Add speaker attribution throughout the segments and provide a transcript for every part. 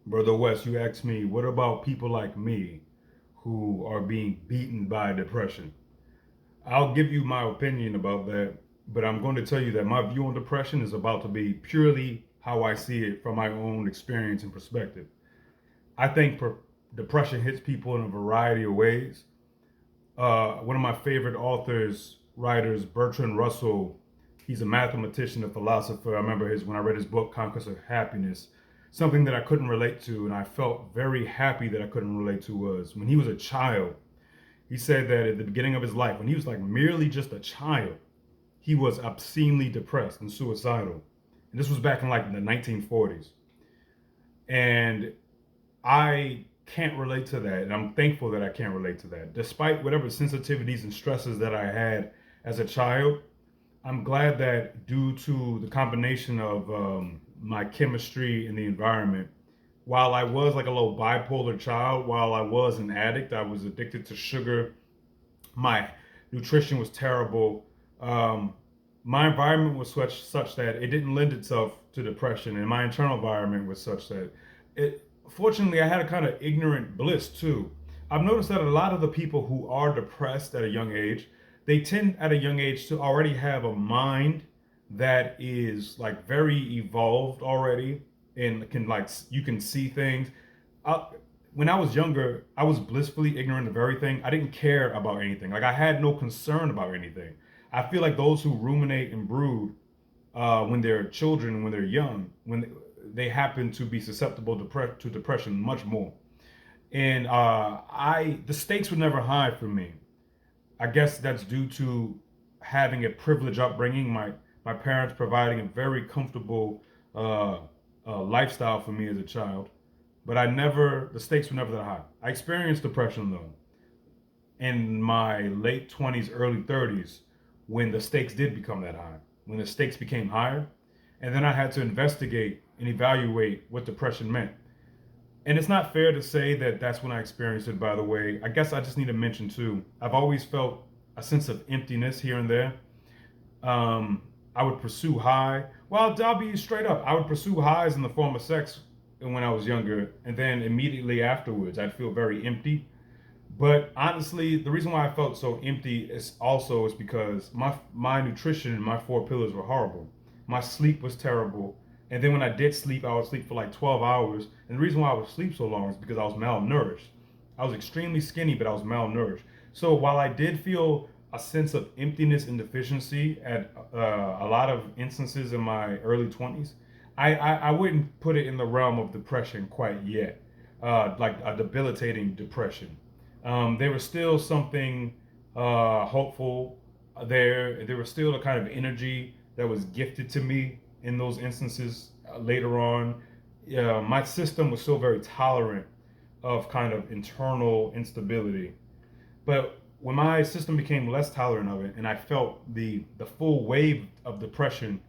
Speaker 1: Brother West, you asked me, what about people like me who are being beaten by depression? I'll give you my opinion about that, but I'm going to tell you that my view on depression is about to be purely how I see it from my own experience and perspective. I think depression hits people in a variety of ways. One of my favorite authors, writers, Bertrand Russell, he's a mathematician, a philosopher. I remember when I read his book, Conquest of Happiness. Something that I couldn't relate to, and I felt very happy that I couldn't relate to, was when he was a child. He said that at the beginning of his life, when he was like merely just a child, he was obscenely depressed and suicidal. And this was back in like the 1940s. And I can't relate to that. And I'm thankful that I can't relate to that. Despite whatever sensitivities and stresses that I had as a child, I'm glad that due to the combination of my chemistry and the environment, while I was like a little bipolar child, while I was an addict, I was addicted to sugar, my nutrition was terrible. Um, my environment was such that it didn't lend itself to depression, and my internal environment was such that it. Fortunately, I had a kind of ignorant bliss too. I've noticed that a lot of the people who are depressed at a young age, they tend at a young age to already have a mind that is like very evolved already and can like you can see things. I, when I was younger, I was blissfully ignorant of everything. I didn't care about anything. Like I had no concern about anything. I feel like those who ruminate and brood when they're children, when they're young, when they happen to be susceptible to depression much more. And the stakes were never high for me. I guess that's due to having a privileged upbringing. My parents providing a very comfortable uh, lifestyle for me as a child, but the stakes were never that high. I experienced depression though in my late 20s, early 30s, when the stakes did become that high, when the stakes became higher, and then I had to investigate and evaluate what depression meant. And it's not fair to say that that's when I experienced it, by the way. I guess I just need to mention too, I've always felt a sense of emptiness here and there. Um, I would pursue high. Well, I'll be straight up. I would pursue highs in the form of sex when I was younger, and then immediately afterwards, I'd feel very empty. But honestly, the reason why I felt so empty is because my nutrition and my four pillars were horrible. My sleep was terrible, and then when I did sleep, I would sleep for like 12 hours. And the reason why I would sleep so long is because I was malnourished. I was extremely skinny, but I was malnourished. So while I did feel a sense of emptiness and deficiency at a lot of instances in my early 20s, I wouldn't put it in the realm of depression quite yet, like a debilitating depression. There was still something hopeful there. There was still a kind of energy that was gifted to me in those instances later on. My system was still very tolerant of kind of internal instability. But when my system became less tolerant of it, and I felt the full wave of depression,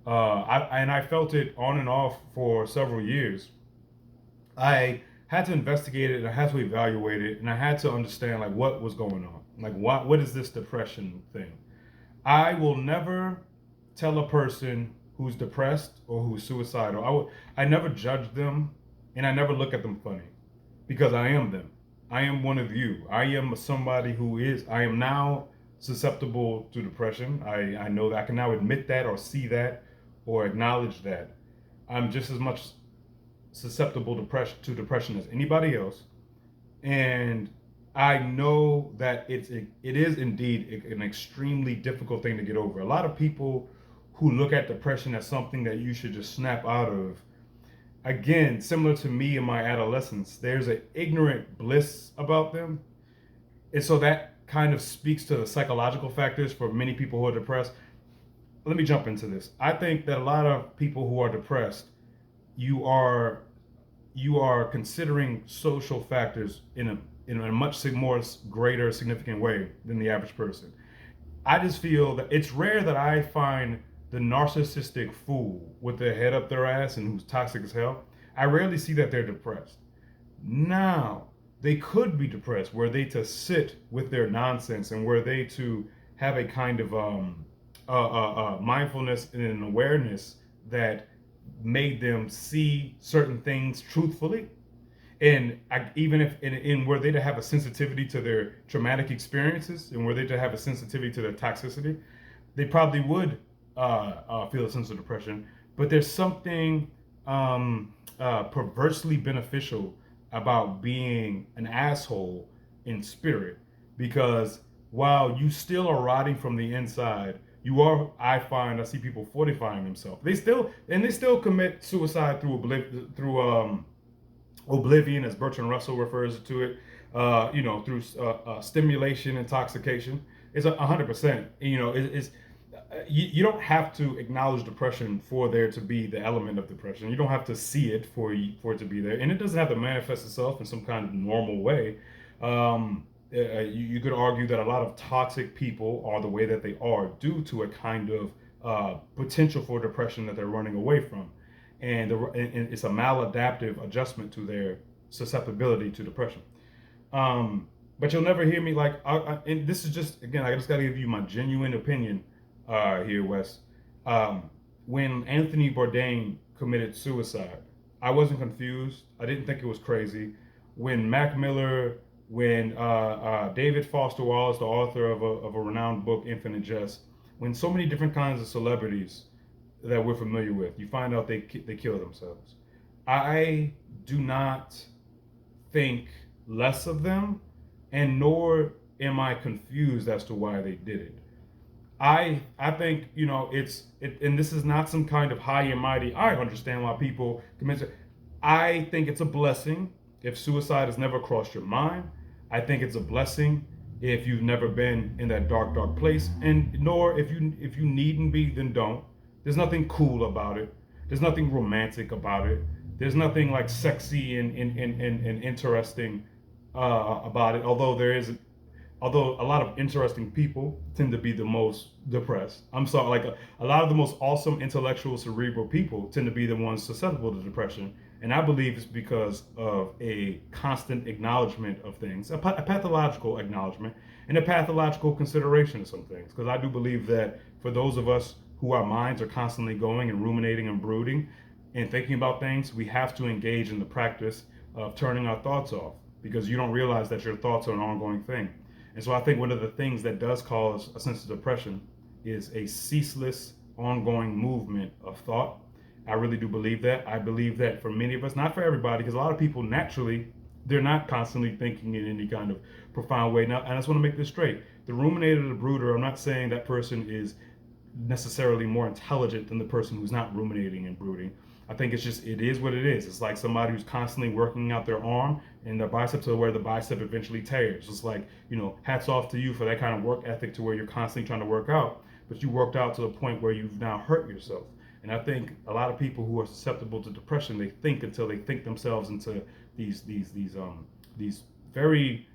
Speaker 1: I felt it on and off for several years. I had to investigate it, and I had to evaluate it, and I had to understand like what was going on. Like what is this depression thing? I will never tell a person who's depressed or who's suicidal. I never judge them, and I never look at them funny because I am them. I am one of you. I am somebody who is. I am now susceptible to depression. I know that I can now admit that or see that or acknowledge that. I'm just as much susceptible to depression as anybody else, and I know that it is indeed an extremely difficult thing to get over. A lot of people who look at depression as something that you should just snap out of, again, similar to me in my adolescence, there's an ignorant bliss about them, and so that kind of speaks to the psychological factors for many people who are depressed. Let me jump into this. I think that a lot of people who are depressed, you are you are considering social factors in a much more greater significant way than the average person. I just feel that it's rare that I find the narcissistic fool with their head up their ass and who's toxic as hell. I rarely see that they're depressed. Now, they could be depressed were they to sit with their nonsense and were they to have a kind of mindfulness and an awareness that made them see certain things truthfully. And even if were they to have a sensitivity to their traumatic experiences, and were they to have a sensitivity to their toxicity, they probably would feel a sense of depression. But there's something perversely beneficial about being an asshole in spirit, because while you still are rotting from the inside, you are. I see people fortifying themselves. They still commit suicide through oblivion, as Bertrand Russell refers to it. Through stimulation, intoxication. It's 100%. You don't have to acknowledge depression for there to be the element of depression. You don't have to see it for it to be there, and it doesn't have to manifest itself in some kind of normal way. You could argue that a lot of toxic people are the way that they are due to a kind of potential for depression that they're running away from, and it's a maladaptive adjustment to their susceptibility to depression. But you'll never hear me and this is just, again, I just got to give you my genuine opinion here, Wes. When Anthony Bourdain committed suicide, I wasn't confused. I didn't think it was crazy. When Mac Miller, when David Foster Wallace, the author of a renowned book, Infinite Jest, when so many different kinds of celebrities that we're familiar with, you find out they kill themselves. I do not think less of them, and nor am I confused as to why they did it. I think and this is not some kind of high and mighty. I understand why people commit it. I think it's a blessing if suicide has never crossed your mind. I think it's a blessing if you've never been in that dark place, and nor if you needn't be, then don't. There's nothing cool about it. There's nothing romantic about it. There's nothing like sexy and interesting about it. Although a lot of interesting people tend to be the most depressed. I'm sorry, like a lot of the most awesome intellectual cerebral people tend to be the ones susceptible to depression. And I believe it's because of a constant acknowledgement of things, a pathological acknowledgement, and a pathological consideration of some things. Because I do believe that for those of us who our minds are constantly going and ruminating and brooding and thinking about things, we have to engage in the practice of turning our thoughts off, because you don't realize that your thoughts are an ongoing thing. And so I think one of the things that does cause a sense of depression is a ceaseless, ongoing movement of thought. I really do believe that. I believe that for many of us, not for everybody, because a lot of people naturally, they're not constantly thinking in any kind of profound way. Now, and I just want to make this straight. The ruminator, the brooder, I'm not saying that person is necessarily more intelligent than the person who's not ruminating and brooding. I think it is what it is. It's like somebody who's constantly working out their arm and their bicep to where the bicep eventually tears. It's like, hats off to you for that kind of work ethic to where you're constantly trying to work out, but you worked out to the point where you've now hurt yourself. And I think a lot of people who are susceptible to depression, they think until they think themselves into these very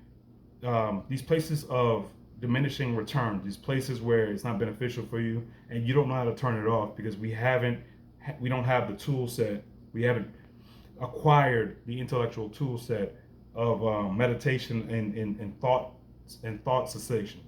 Speaker 1: these places of diminishing return, these places where it's not beneficial for you, and you don't know how to turn it off because we don't have the tool set, we haven't acquired the intellectual tool set of meditation and thought cessation.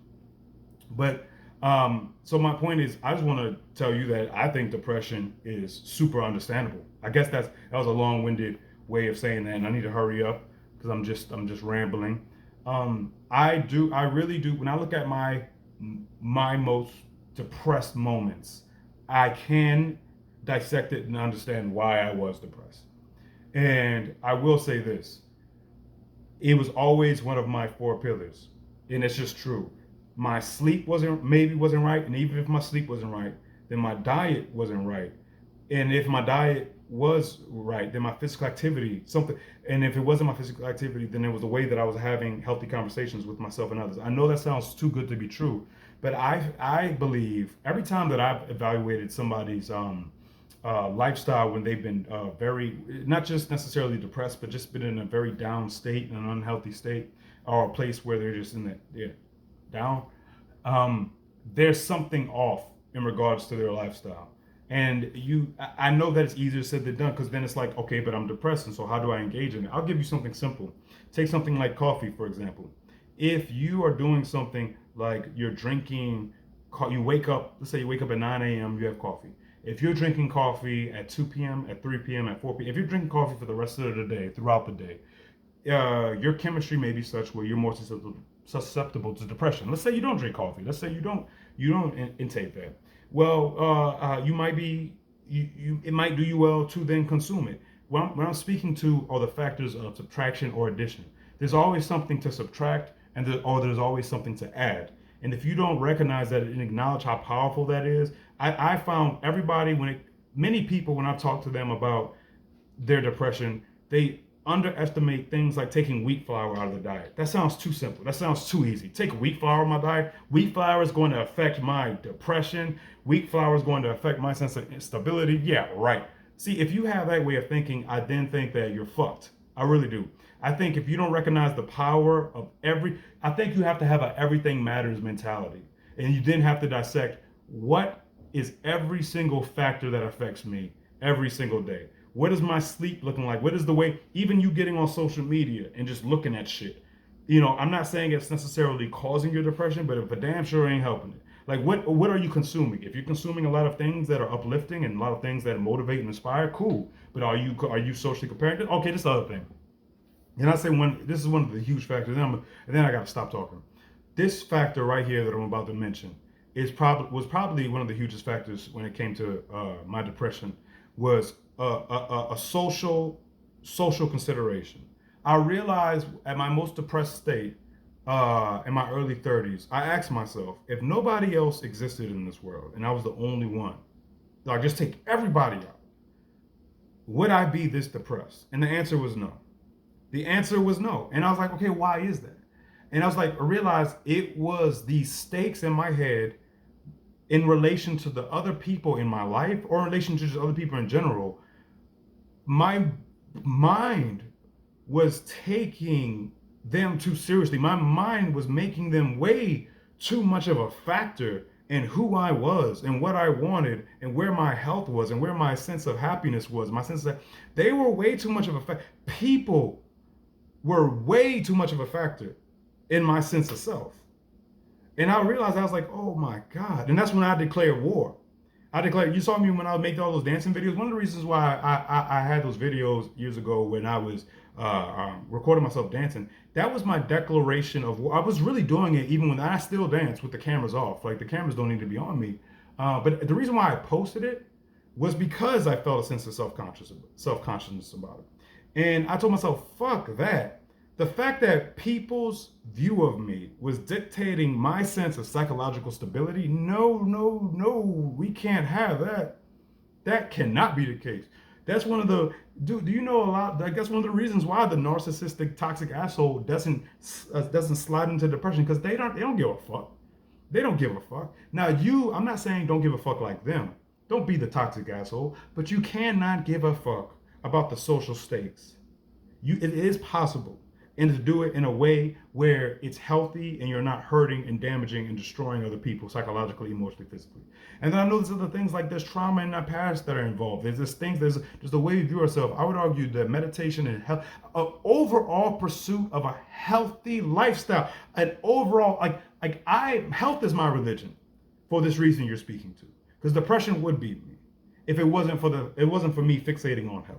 Speaker 1: But so my point is, I just want to tell you that I think depression is super understandable. I guess that was a long-winded way of saying that, and I need to hurry up because I'm just rambling. I really do. When I look at my most depressed moments, I can dissect it and understand why I was depressed. And I will say this: it was always one of my four pillars, and it's just true. My sleep wasn't right, and even if my sleep wasn't right, then my diet wasn't right, and if my diet was right, then my physical activity and if it wasn't my physical activity, then it was the way that I was having healthy conversations with myself and others. I know that sounds too good to be true, but I believe every time that I've evaluated somebody's lifestyle when they've been very, not just necessarily depressed, but just been in a very down state, an unhealthy state, or a place where they're just in that down, there's something off in regards to their lifestyle. And I know that it's easier said than done, because then it's like, okay, but I'm depressed, and so how do I engage in it? I'll give you something simple. Take something like coffee, for example. If you are doing something like you're drinking, you wake up, let's say you wake up at 9 a.m., you have coffee. If you're drinking coffee at 2 p.m., at 3 p.m., at 4 p.m., if you're drinking coffee for the rest of the day, throughout the day, your chemistry may be such where you're more susceptible to depression. Let's say you don't drink coffee. Let's say you don't intake that. Well, you might be it might do you well to then consume it. When I'm speaking to are the factors of subtraction or addition. There's always something to subtract, or there's always something to add. And if you don't recognize that and acknowledge how powerful that is, I found many people when I've talked to them about their depression, they underestimate things like taking wheat flour out of the diet. That sounds too simple. That sounds too easy. Take wheat flour out of my diet. Wheat flour is going to affect my depression. Wheat flour is going to affect my sense of stability. Yeah, right. See, if you have that way of thinking, I then think that you're fucked. I really do. I think if you don't recognize the power of I think you have to have an everything matters mentality. And you then have to dissect what is every single factor that affects me every single day. What is my sleep looking like? What is the way, even you getting on social media and just looking at shit? I'm not saying it's necessarily causing your depression, but it for damn sure ain't helping it. Like what are you consuming? If you're consuming a lot of things that are uplifting and a lot of things that motivate and inspire, cool. But are you socially comparing it? Okay, this is the other thing. And I say this is one of the huge factors. And then I gotta stop talking. This factor right here that I'm about to mention was probably one of the hugest factors when it came to my depression was a social consideration. I realized at my most depressed state, in my early 30s, I asked myself, if nobody else existed in this world and I was the only one, like just take everybody out, would I be this depressed? And the answer was no. The answer was no. And I was like, okay, why is that? And I was like, I realized it was these stakes in my head in relation to the other people in my life or in relation to just other people in general. My mind was taking them too seriously. My mind was making them way too much of a factor in who I was and what I wanted and where my health was and where my sense of happiness was. My sense that they were way too much of a factor. People were way too much of a factor in my sense of self. And I realized, I was like, oh my God. And that's when I declared war. You saw me when I made all those dancing videos. One of the reasons why I had those videos years ago when I was recording myself dancing, that was my declaration of war. I was really doing it even when I still dance with the cameras off. Like the cameras don't need to be on me. But the reason why I posted it was because I felt a sense of self-consciousness about it. And I told myself, fuck that. The fact that people's view of me was dictating my sense of psychological stability, no, we can't have that. That cannot be the case. That's one of the, do you know a lot, like that's one of the reasons why the narcissistic toxic asshole doesn't slide into depression, because they don't give a fuck. They don't give a fuck. Now I'm not saying don't give a fuck like them. Don't be the toxic asshole, but you cannot give a fuck about the social stakes. It is possible. And to do it in a way where it's healthy and you're not hurting and damaging and destroying other people psychologically, emotionally, physically. And then I know there's other things like there's trauma in our past that are involved. There's the way we view ourselves. I would argue that meditation and health, an overall pursuit of a healthy lifestyle, an overall, health is my religion for this reason you're speaking to. Because depression would beat me if it wasn't for me fixating on health.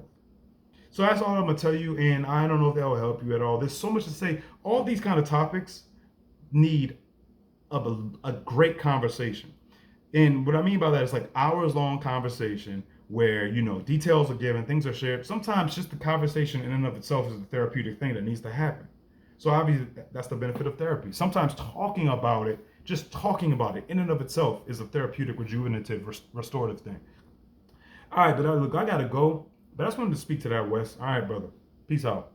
Speaker 1: So that's all I'm going to tell you, and I don't know if that will help you at all. There's so much to say. All these kind of topics need a great conversation. And what I mean by that is like hours-long conversation where, details are given, things are shared. Sometimes just the conversation in and of itself is the therapeutic thing that needs to happen. So obviously that's the benefit of therapy. Sometimes just talking about it in and of itself is a therapeutic, rejuvenative, restorative thing. All right, but look, I got to go. But I just wanted to speak to that, Wes. All right, brother. Peace out.